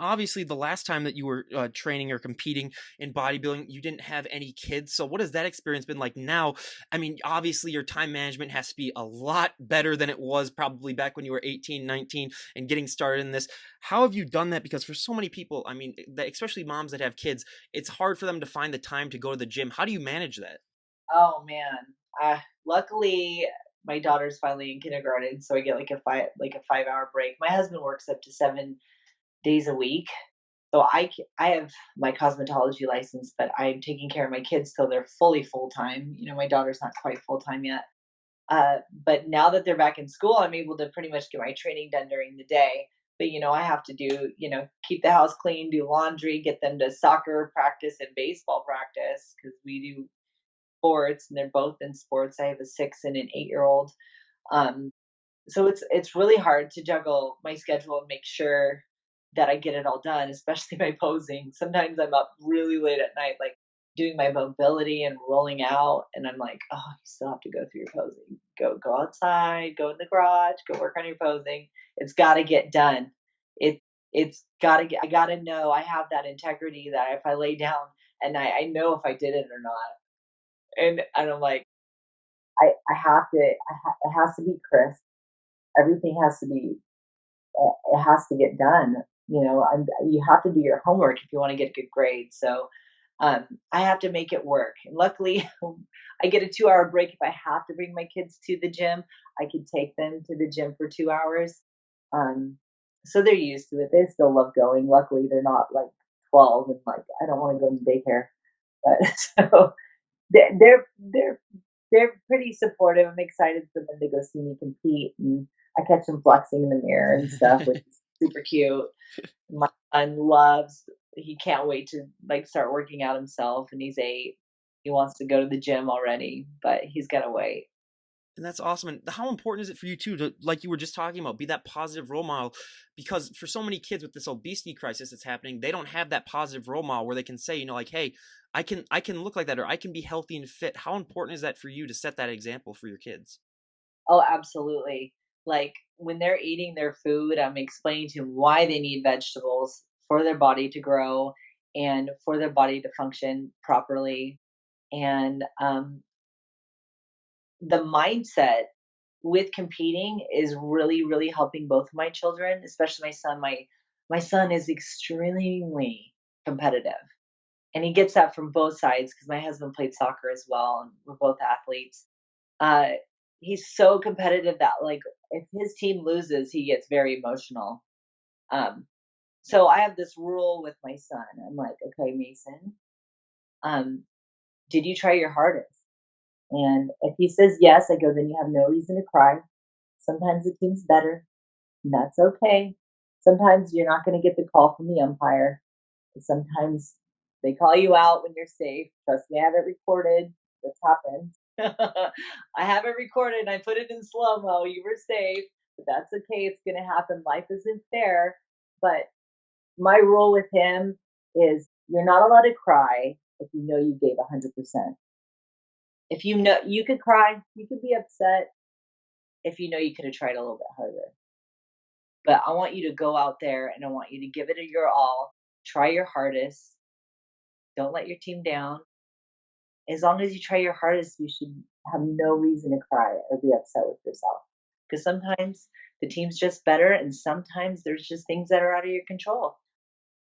obviously the last time that you were training or competing in bodybuilding, you didn't have any kids. So what has that experience been like now? I mean, obviously your time management has to be a lot better than it was probably back when you were 18, 19 and getting started in this. How have you done that? Because for so many people, I mean, especially moms that have kids, it's hard for them to find the time to go to the gym. How do you manage that? Oh man. Luckily my daughter's finally in kindergarten, so I get like a 5-hour break. My husband works up to 7 days a week. So I have my cosmetology license, but I'm taking care of my kids till they're fully full time. My daughter's not quite full time yet. But now that they're back in school, I'm able to pretty much get my training done during the day. But I have to do, keep the house clean, do laundry, get them to soccer practice and baseball practice because we do sports and they're both in sports. I have a 6 and an 8-year-old. Um, so it's really hard to juggle my schedule and make sure that I get it all done, especially my posing. Sometimes I'm up really late at night, like doing my mobility and rolling out, and I'm like, oh, you still have to go through your posing. Go outside, go in the garage, go work on your posing. It's got to get done. It it's got to get. I got to know I have that integrity that if I lay down and I know if I did it or not, and I'm like, I have to. It has to be crisp. Everything has to be it has to get done. You have to do your homework if you want to get a good grade. So I have to make it work. And luckily, I get a 2-hour break if I have to bring my kids to the gym. I can take them to the gym for 2 hours. Um, so they're used to it. They still love going. Luckily, they're not like 12 and like I don't want to go to daycare. But so they're pretty supportive. I'm excited for them to go see me compete, and I catch them flexing in the mirror and stuff, which is super cute. My son loves. He can't wait to like start working out himself, and he's 8. He wants to go to the gym already, but he's gotta wait. And that's awesome. And how important is it for you too to, like you were just talking about, be that positive role model? Because for so many kids with this obesity crisis that's happening, they don't have that positive role model where they can say, like, hey, I can look like that, or I can be healthy and fit. How important is that for you to set that example for your kids? Oh, absolutely. Like when they're eating their food, I'm explaining to them why they need vegetables for their body to grow and for their body to function properly. And the mindset with competing is really, really helping both of my children, especially my son. My son is extremely competitive, and he gets that from both sides because my husband played soccer as well, and we're both athletes. Uh, he's so competitive that like if his team loses, he gets very emotional. Um, so I have this rule with my son. I'm like, okay, Mason, um, did you try your hardest? And if he says yes, I go, then you have no reason to cry. Sometimes the team's better, and that's okay. Sometimes you're not going to get the call from the umpire. Sometimes they call you out when you're safe. Trust me, I have it recorded. This happened. I have it recorded. I put it in slow mo. You were safe, but that's okay. It's going to happen. Life isn't fair. But my rule with him is you're not allowed to cry if you know you gave 100%. If you know you could cry, you could be upset if you know you could have tried a little bit harder. But I want you to go out there and I want you to give it your all. Try your hardest. Don't let your team down. As long as you try your hardest, you should have no reason to cry or be upset with yourself. Because sometimes the team's just better, and sometimes there's just things that are out of your control.